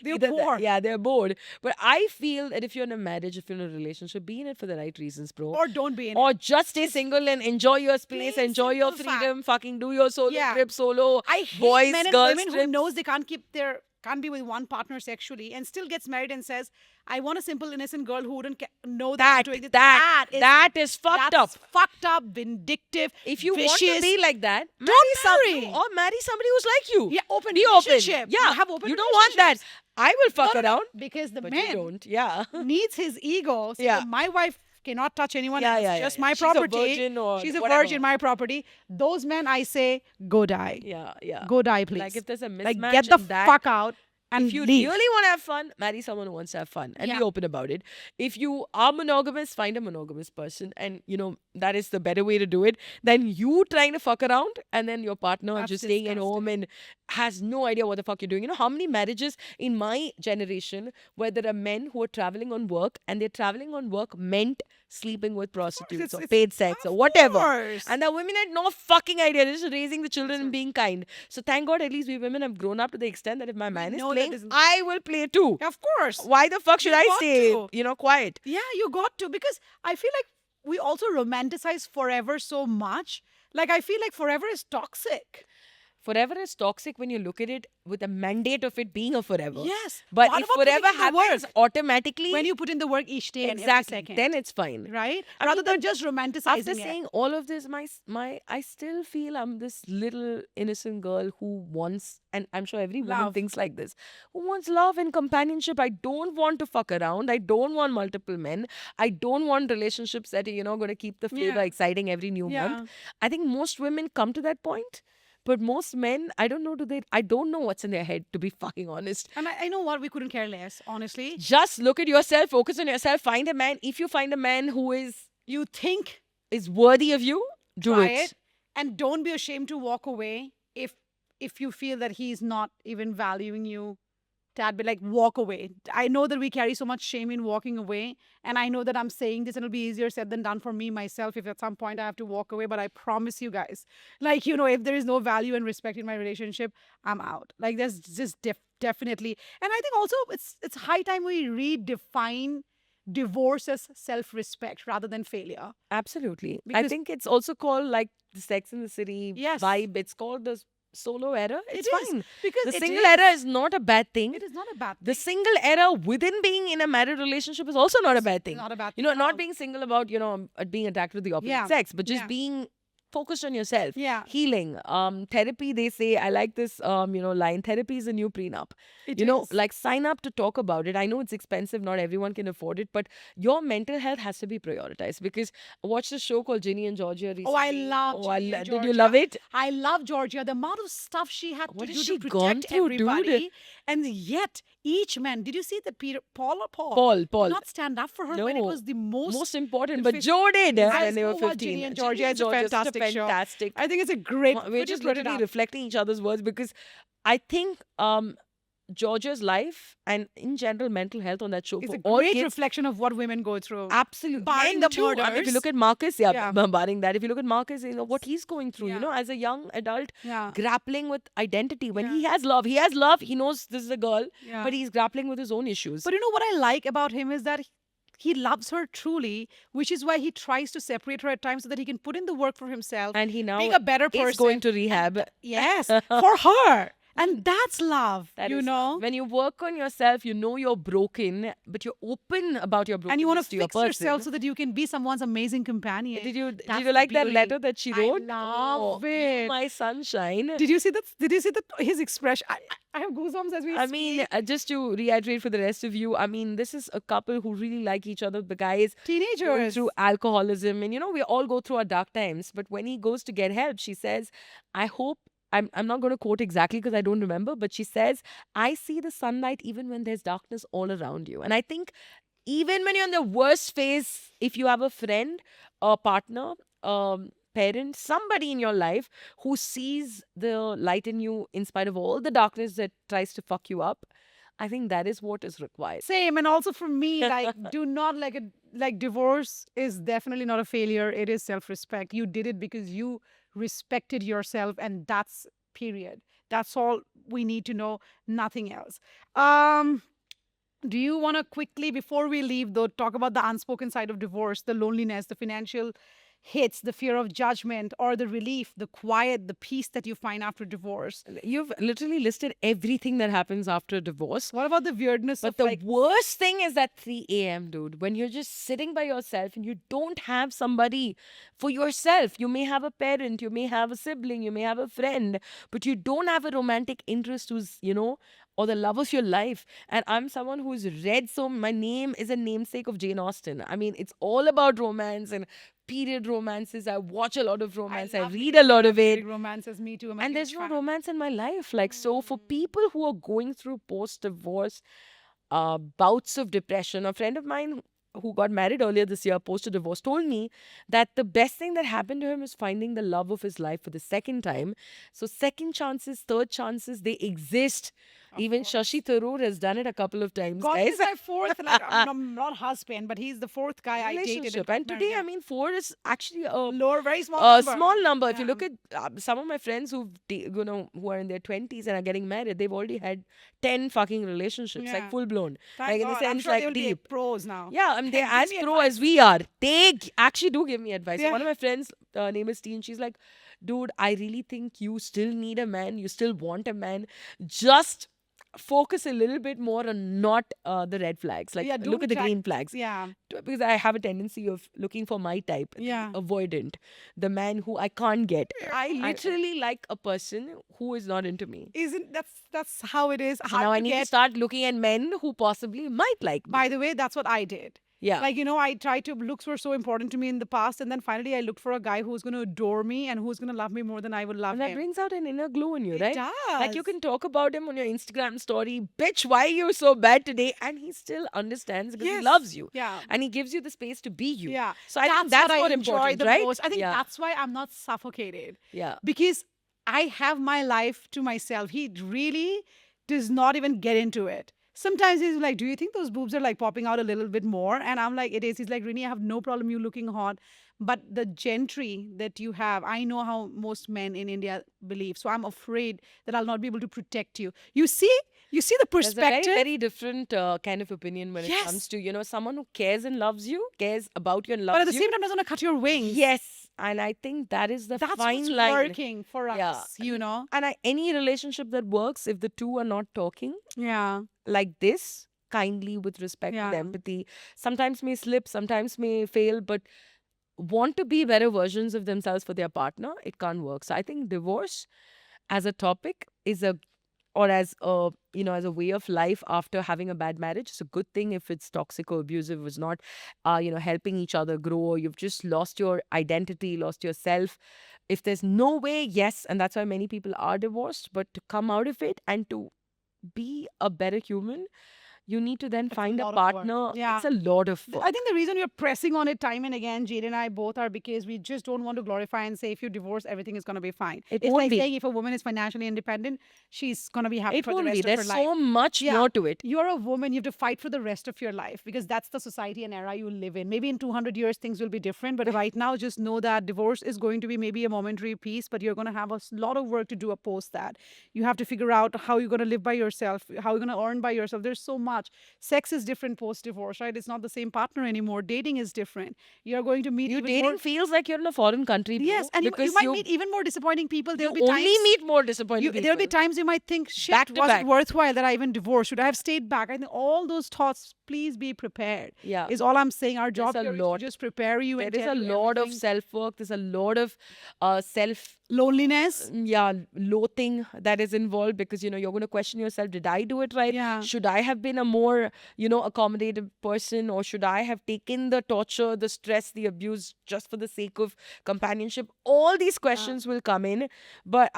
They're Either that- poor. yeah, they're bored. But I feel that if you're in a marriage, if you're in a relationship, be in it for the right reasons, bro. Or don't be in it. Or just stay single and enjoy your space, Plain enjoy your simple fact. freedom, fucking do your solo Yeah. trip, solo I hate boys, men and girls women who trip. knows they can't be with one partner sexually and still gets married and says, I want a simple innocent girl who wouldn't know that I'm doing this." That is fucked up. That's fucked up, vindictive, If you vicious. want to be like that, marry. or marry somebody who's like you. Yeah, open Be open. relationship. Yeah, Have open you don't want that. relationships. I will fuck No, no, no, around, because the but you man don't. Yeah. needs his ego. So Yeah. my wife cannot touch anyone Yeah, else, yeah, just yeah. my She's a property. virgin or She's a whatever. virgin, my property. Those men, I say, go die. Yeah, yeah. Go die, please. Like if there's a Like, mismatch get the in that, fuck out and if you leave. really want to have fun, marry someone who wants to have fun and be Yeah. open about it. If you are monogamous, find a monogamous person, and that is the better way to do it than you trying to fuck around and then your partner That's just staying at home disgusting. and has no idea what the fuck you're doing. You know how many marriages in my generation where there are men who are traveling on work and they're traveling on work meant sleeping with prostitutes or it's- paid sex of or whatever. course. And the women had no fucking idea. They're just raising the children and being kind. So thank God at least we women have grown up to the extent that if my man is know that playing, this is- I will play too. Of course. Why the fuck should You I got stay, to. quiet? Yeah, you got to, because I feel like we also romanticize forever so much. Like, I feel like forever is toxic. Forever is toxic when you look at it with a mandate of it being a forever. Yes. But What if about putting forever in the happens work? automatically, When you put in the work each day and every exactly, second. then it's fine. Right? I Rather mean, than but just romanticizing After it. saying all of this, I still feel I'm this little innocent girl who wants, and I'm sure every woman Love. thinks like this, who wants love and companionship. I don't want to fuck around. I don't want multiple men. I don't want relationships that are, going to keep the flavor Yeah. exciting every new Yeah. month. I think most women come to that point. But most men, I don't know, I don't know what's in their head, to be fucking honest. And I know what, we couldn't care less, honestly. Just look at yourself, focus on yourself, find a man. If you find a man who You think, is worthy of you, do try it. it, and don't be ashamed to walk away if you feel that he's not even valuing you. Tad, but like, walk away. I know that we carry so much shame in walking away, and I know that I'm saying this and it'll be easier said than done for me myself if at some point I have to walk away. But I promise you guys, like, if there is no value and respect in my relationship, I'm out. Like, there's just definitely, and I think also it's high time we redefine divorce as self-respect rather than failure. Absolutely. I Because- think it's also called like the Sex in the City Yes. vibe. It's called the solo era. It's It is, fine. because The it single is. era is not a bad thing. It is not a bad The thing. single era within being in a married relationship is also not a bad thing. Not a bad You know, thing at all. not being single about, being attracted to the opposite Yeah. sex, but just Yeah. being focused on yourself. Yeah. Healing. Therapy, they say, I like this line, therapy is a new prenup. It is. Like sign up to talk about it. I know it's expensive, not everyone can afford it, but your mental health has to be prioritized because I watched a show called Ginny and Georgia recently. Oh, I love Oh, Ginny and Did you Georgia. love it? I love Georgia. The amount of stuff she had What to has do she to gone protect through, dude? everybody, and yet each man. Did you see the Paul or Paul? Paul. Did not stand up for her when it No. was the most important, but effic- Joe did Guys, when they were go watch 15. Ginny and Ginny Georgia. It's a Georgia is fantastic show. fantastic. I think it's a great. We're Could you just put it literally up? reflecting each other's words because I think Georgia's life and in general mental health on that show It's for a all great kids. reflection of what women go through. Absolutely. Barring Men the too. I mean, if you murders. look at Marcus, yeah, Yeah. barring that, if you look at Marcus, what he's going through, Yeah. as a young adult, Yeah. grappling with identity. When Yeah. he has love, he knows this is a girl, Yeah. but he's grappling with his own issues. But you know what I like about him is that he loves her truly, which is why he tries to separate her at times so that he can put in the work for himself. and he now being a better person. is going to rehab. Yes, for her. And that's love, That you is know? love. When you work on yourself, you know you're broken, but you're open about your brokenness And you want to your fix yourself person. so that you can be someone's amazing companion. Did you That's like that beauty. letter that she wrote? I love Oh, it. my sunshine. Did you see that? Did you see that? His expression. I have goosebumps as we I mean, speak. just to reiterate for the rest of you, I mean, this is a couple who really like each other. The guy is going Teenagers. through alcoholism, and we all go through our dark times. But when he goes to get help, she says, "I hope." I'm not going to quote exactly because I don't remember, but she says, "I see the sunlight even when there's darkness all around you." And I think even when you're in the worst phase, if you have a friend, a partner, parent, somebody in your life who sees the light in you in spite of all the darkness that tries to fuck you up, I think that is what is required. Same, and also for me, like, do not like divorce is definitely not a failure. It is self-respect. You did it because you respected yourself, and that's period. That's all we need to know. Nothing else. Do you want to quickly, before we leave, though, talk about the unspoken side of divorce, the loneliness, the financial hits, the fear of judgment, or the relief, the quiet, the peace that you find after divorce. You've literally listed everything that happens after divorce. What about the weirdness But of the like, worst thing is that 3 a.m., dude, when you're just sitting by yourself and you don't have somebody for yourself. You may have a parent, you may have a sibling, you may have a friend, but you don't have a romantic interest who's, or the love of your life. And I'm someone who's read so, my name is a namesake of Jane Austen. I mean, it's all about romance and period romances. I watch a lot of romance, I love read a lot of it. big romances, me too. I'm a And there's huge no fan. romance in my life. Like, so for people who are going through post divorce bouts of depression, a friend of mine who got married earlier this year, post a divorce, told me that the best thing that happened to him is finding the love of his life for the second time. So, second chances, third chances, they exist. Even Shashi Tharoor has done it a couple of times, God guys. is my fourth, like I'm not husband, but he's the fourth guy I dated. Relationship. got And married, today, yeah. I mean, four is actually Lower, very small a number. small number. If you Yeah. look at some of my friends who are in their 20s and are getting married, they've already had 10 fucking relationships, like Yeah. full blown. Thank Like in the God. I'm sense, sure they like will be deep. pros now. Yeah, I mean, they're Give as me pro as we are. They actually do give me advice. So Yeah. one of my friends, name is Teen, she's like, dude, I really think you still need a man. You still want a man. Just focus a little bit more on not the red flags. Like, Yeah, look don't at the attract- green flags. Yeah. Because I have a tendency of looking for my type, the Yeah. avoidant, the man who I can't get. I literally like a person who is not into me. Isn't that's how it is? So Hard now I to need to get. start looking at men who possibly might like me. By the way, that's what I did. Yeah. Like, I tried to, looks were so important to me in the past. And then finally, I looked for a guy who's going to adore me and who's going to love me more than I would love And that him. brings out an inner glow in you, It right? does. Like you can talk about him on your Instagram story, bitch, why are you so bad today? And he still understands because Yes. he loves you. Yeah. And he gives you the space to be you. Yeah. So I think that's what more I enjoy important, the right? most. I think yeah. that's why I'm not suffocated. Yeah. Because I have my life to myself. He really does not even get into it. Sometimes he's like, do you think those boobs are like popping out a little bit more? And I'm like, it is. He's like, Rini, I have no problem you looking hot. But the gentry that you have, I know how most men in India believe. So I'm afraid that I'll not be able to protect you. You see the There's a perspective. very, very different kind of opinion when it Yes. comes to, someone who cares and loves you, cares about you and loves but at the you. same time, doesn't want to cut your wings. Yes. And I think that is the That's fine what's line. working for Yeah. us, you know? And any relationship that works, if the two are not talking Yeah. like this, kindly, with respect, with Yeah. empathy, sometimes may slip, sometimes may fail, but want to be better versions of themselves for their partner, it can't work. So I think divorce as a topic is or as a way of life after having a bad marriage, it's a good thing. If it's toxic or abusive, it's not helping each other grow, or you've just lost your identity, lost yourself. If there's no way, yes, and that's why many people are divorced, but to come out of it and to be a better human, you need to then It's a find a lot of work. partner. Yeah. It's a lot of work. I think the reason we're pressing on it time and again, Jade and I both, are because we just don't want to glorify and say if you divorce, everything is going to be fine. It It's won't like be. saying if a woman is financially independent, she's going to be happy It for the won't rest be. of There's her life. so much Yeah. more to it. You're a woman, you have to fight for the rest of your life because that's the society and era you live in. Maybe in 200 years, things will be different. But right now, just know that divorce is going to be maybe a momentary piece, but you're going to have a lot of work to do post that. You have to figure out how you're going to live by yourself, how you're going to earn by yourself. There's so much. Sex is different post divorce, right? It's not the same partner anymore. Dating is different. You're going to meet You even dating more. feels like you're in a foreign country. Bro, Yes, and you because might meet even more disappointing people. you There'll be only times meet more disappointing people. there'll be times you might think, shit, Back to was back. it worthwhile that I even divorced? Should I have stayed back? I think all those thoughts, please be prepared. Yeah. Is all I'm saying. Our job a here is to lot. just prepare you. There and is tell a you lot of everything. self-work. There's a lot of self Loneliness. loathing that is involved because you're going to question yourself, did I do it right? Yeah. Should I have been a more accommodative person, or should I have taken the torture, the stress, the abuse just for the sake of companionship? All these questions will come in, but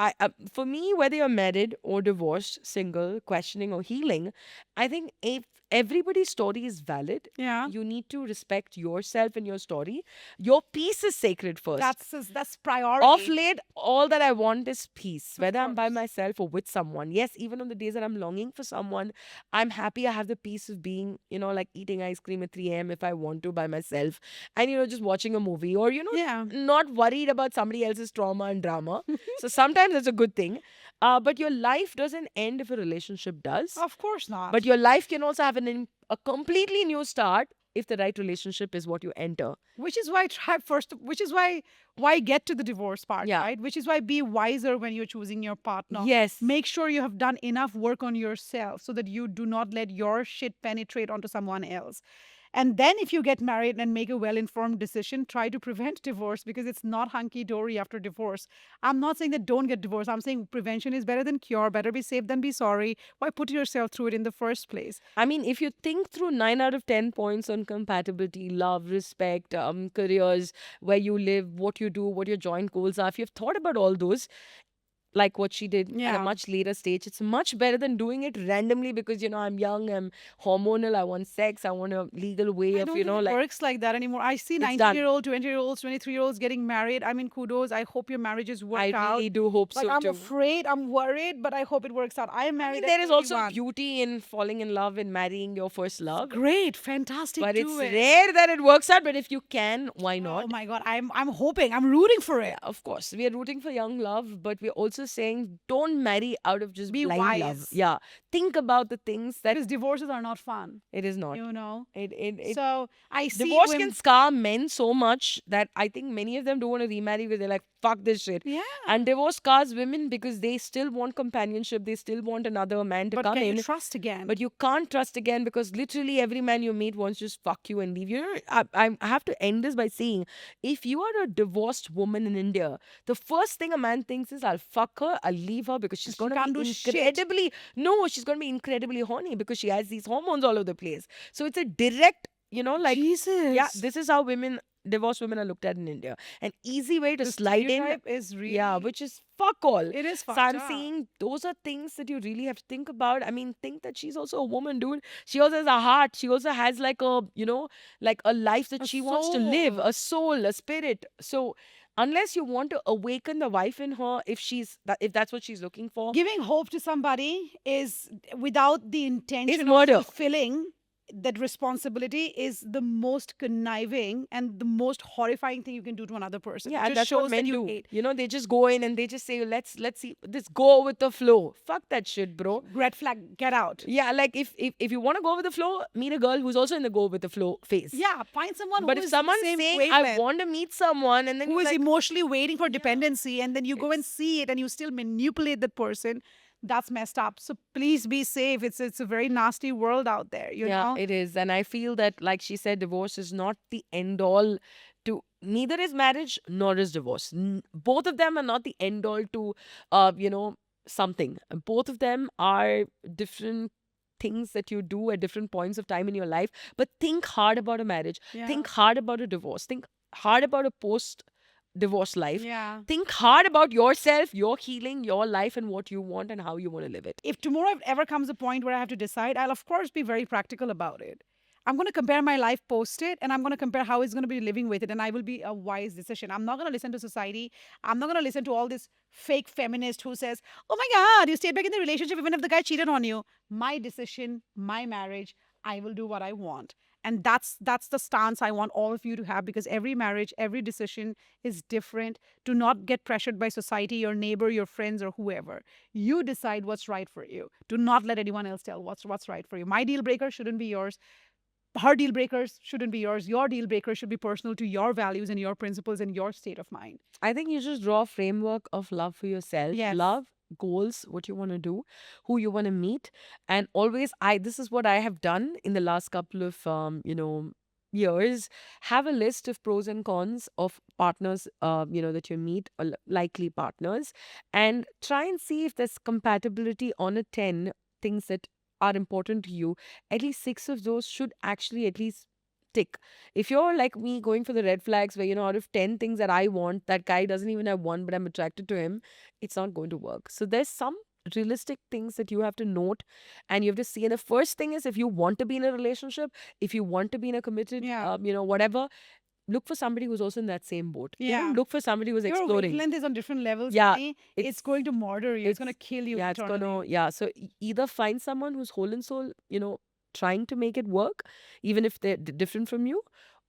for me, whether you're married or divorced, single, questioning or healing, I think if everybody's story is valid, Yeah. you need to respect yourself and your story. Your peace is sacred first. That's priority. Off late, all that I want is peace, whether I'm by course. myself or with someone. Yes, even on the days that I'm longing for someone, I'm happy I have the peace of being, like eating ice cream at 3 a.m. if I want to by myself, and, just watching a movie, or, Yeah. not worried about somebody else's trauma and drama. So sometimes it's a good thing. But your life doesn't end if a relationship does. Of course not. But your life can also have a completely new start if the right relationship is what you enter. Which is why try first. Which is why get to the divorce part, Yeah. right? Which is why be wiser when you're choosing your partner. Yes. Make sure you have done enough work on yourself so that you do not let your shit penetrate onto someone else. And then, if you get married and make a well informed decision, try to prevent divorce because it's not hunky dory after divorce. I'm not saying that don't get divorced. I'm saying prevention is better than cure. Better be safe than be sorry. Why put yourself through it in the first place? I mean, if you think through 9 out of 10 points on compatibility, love, respect, careers, where you live, what you do, what your joint goals are, if you've thought about all those, like what she did at a Yeah. much later stage, it's much better than doing it randomly because, I'm young, I'm hormonal, I want sex, I want a legal way I of, don't think it like, works like that anymore. I see it's 19-year done. old, 20-year-olds, 23-year-olds getting married. I mean, kudos. I hope your marriages work I out. really do hope Like, so I'm too. afraid, I'm worried, but I hope it works out. I am I married mean, at there is also 31. beauty in falling in love and marrying your first love. Great, fantastic. But it's Do it. rare that it works out. But if you can, why Oh not? my God, I'm hoping, I'm rooting for it. Yeah, of course. We are rooting for young love, but we're also saying don't marry out of just Be blind love. wise. Yeah. Think about the things that Because divorces are not fun, it is not. you know. It So I see divorce women. can scar men so much that I think many of them don't want to remarry because they're like, fuck this shit. Yeah. And divorce scars women because they still want companionship. They still want another man to But come can in. you trust again? But you can't trust again because literally every man you meet wants to just fuck you and leave you. I have to end this by saying, if you are a divorced woman in India, the first thing a man thinks is, I'll fuck her, I'll leave her because she's She going to can't be do shit. incredibly, no, she's going to be incredibly horny because she has these hormones all over the place. So it's a direct, like, Jesus. yeah, this is how divorced women are looked at in India. An easy way to The slide in. stereotype is really. Yeah, which is fuck all. It is So fucked I'm up. saying those are things that you really have to think about. I mean, think that she's also a woman, dude. She also has a heart. She also has like a, like a life that A she wants to live, soul. a soul, a spirit. So unless you want to awaken the wife in her, if that's what she's looking for, Giving hope to somebody is without the intention of murder. fulfilling that responsibility is the most conniving and the most horrifying thing you can do to another person. Yeah, It and just that's shows what men that you do. hate. They just go in and they just say, let's see, just go with the flow. Fuck that shit, bro. Red flag, get out. Yeah, like if you want to go with the flow, meet a girl who's also in the go with the flow phase. Yeah, find someone But who if is someone's the same saying, I wavelength, want to meet someone, and then who you're is like, emotionally waiting for dependency, and then you go and see it and you still manipulate that person, that's messed up. So please be safe. It's a very nasty world out there, you yeah, know? it is. And I feel that, like she said, divorce is not the end all to, neither is marriage nor is divorce. Both of them are not the end all to, something. Both of them are different things that you do at different points of time in your life. But think hard about a marriage. Yeah. Think hard about a divorce. Think hard about a post divorce life. Yeah. Think hard about yourself, your healing, your life, and what you want and how you want to live it. If tomorrow ever comes a point where I have to decide, I'll of course be very practical about it. I'm going to compare my life post it and I'm going to compare how it's going to be living with it. And I will be a wise decision. I'm not going to listen to society. I'm not going to listen to all this fake feminist who says, oh my God, you stayed back in the relationship even if the guy cheated on you. My decision, my marriage, I will do what I want. And that's the stance I want all of you to have because every marriage, every decision is different. Do not get pressured by society, your neighbor, your friends, or whoever. You decide what's right for you. Do not let anyone else tell what's right for you. My deal breaker shouldn't be yours. Her deal breakers shouldn't be yours. Your deal breaker should be personal to your values and your principles and your state of mind. I think you just draw a framework of love for yourself. Yes. Love, goals, what you want to do, who you want to meet. And always, this is what I have done in the last couple of, years. Have a list of pros and cons of partners, that you meet, or likely partners, and try and see if there's compatibility on a 10 things that are important to you. At least 6 of those should actually at least tick. If you're like me going for the red flags where, out of 10 things that I want, that guy doesn't even have one, but I'm attracted to him, it's not going to work. So there's some realistic things that you have to note and you have to see. And the first thing is, if you want to be in a relationship, if you want to be in a committed, Yeah. whatever, look for somebody who's also in that same boat. Yeah. Even look for somebody who's Your exploring. wavelength is on different levels. Yeah, Honey. It's going to murder you. It's going to kill you. Yeah, it's eternally. gonna, yeah. So either find someone who's whole and soul, trying to make it work, even if they're different from you,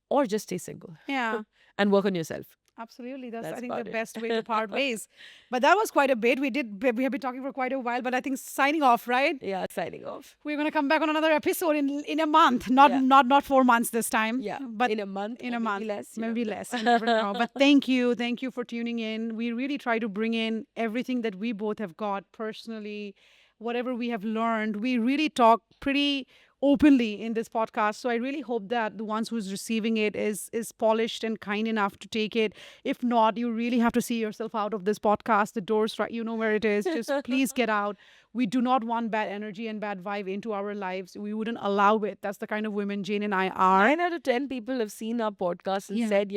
or just stay single Yeah. and work on yourself. Absolutely. That's, I That's think, the about it. best way to part ways. But that was quite a bit. We have been talking for quite a while, but I think signing off, right? Yeah, signing off. We're going to come back on another episode in a month, not Yeah. not 4 months this time, Yeah, but in a month in or a maybe month, less. maybe less. You never know. But thank you for tuning in. We really try to bring in everything that we both have got personally, whatever we have learned. We really talk pretty openly in this podcast, so I really hope that the ones who's receiving it is polished and kind enough to take it. If not, you really have to see yourself out of this podcast. The door's right, you know where it is. Just please get out. We do not want bad energy and bad vibe into our lives. We wouldn't allow it. That's the kind of women Jane and I are. 9 out of 10 people have seen our podcast and Yeah. said,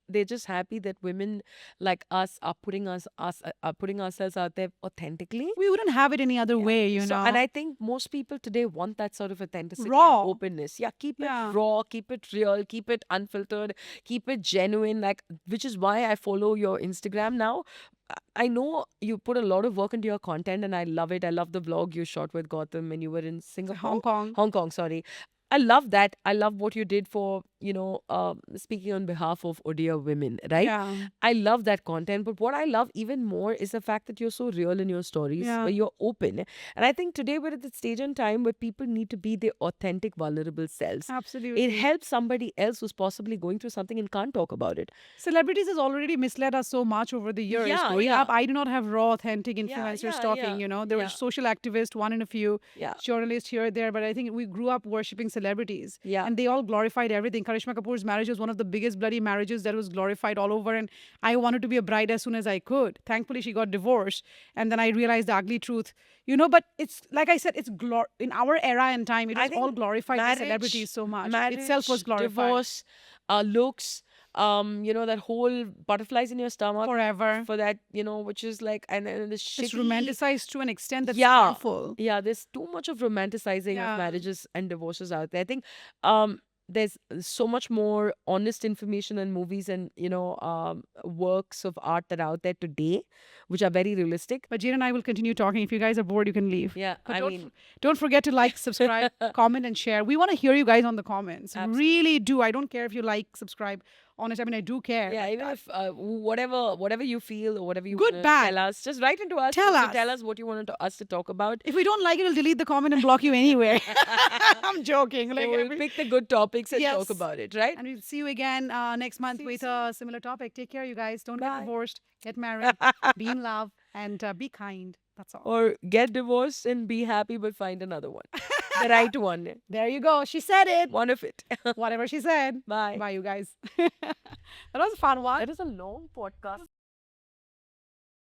they're just happy that women like us are putting ourselves out there authentically. We wouldn't have it any other way, you So, know. and I think most people today want that sort of authenticity Raw. and openness. Yeah, keep Yeah. it raw, keep it real, keep it unfiltered, keep it genuine. Like, which is why I follow your Instagram now. I know you put a lot of work into your content, and I love it. I love the vlog you shot with Gotham when you were in Singapore, Hong Kong. Hong Kong. Sorry. I love that. I love what you did for, speaking on behalf of Odia women, right? Yeah. I love that content. But what I love even more is the fact that you're so real in your stories, Yeah. where you're open. And I think today we're at the stage and time where people need to be their authentic, vulnerable selves. Absolutely. It helps somebody else who's possibly going through something and can't talk about it. Celebrities has already misled us so much over the years. Yeah, Growing yeah. up, I do not have raw, authentic Yeah, influencers yeah, talking. yeah, You know, there were yeah. social activists, one in a few, Yeah. journalists here or there. But I think we grew up worshipping celebrities. Yeah. And they all glorified everything. Karishma Kapoor's marriage was one of the biggest bloody marriages that was glorified all over. And I wanted to be a bride as soon as I could. Thankfully, she got divorced. And then I realized the ugly truth. You know, but it's like I said, it's in our era and time, it I was all think glorified by marriage- celebrities so much. Marriage, Itself was glorified. divorce, looks, that whole butterflies in your stomach Forever. for that, which is like, and the It's shitty. romanticized to an extent that's Yeah. harmful. Yeah, there's too much of romanticizing Yeah. of marriages and divorces out there. I think there's so much more honest information in movies and works of art that are out there today, which are very realistic. But Jane and I will continue talking. If you guys are bored, you can leave. Yeah, But I don't, mean, don't forget to like, subscribe, comment, and share. We want to hear you guys on the comments. Absolutely. Really do. I don't care if you like, subscribe. Honestly, I mean, I do care. yeah, even if whatever you feel or whatever you Good, wanna bad. tell us, just write into us. Tell to us. Tell us what you want us to talk about. If we don't like it, we'll delete the comment and block you anyway. I'm joking. Like, So we'll pick the good topics and Yes. talk about it, right? and we'll see you again next month See you with a similar topic. Take care, you guys. Don't Bye. get divorced. Get married. Be in love. And be kind. That's all. Or get divorced and be happy, but find another one, the right one, There you go. She said it. one of it. Whatever she said. Bye. Bye, you guys. That was a fun one. That is a long podcast.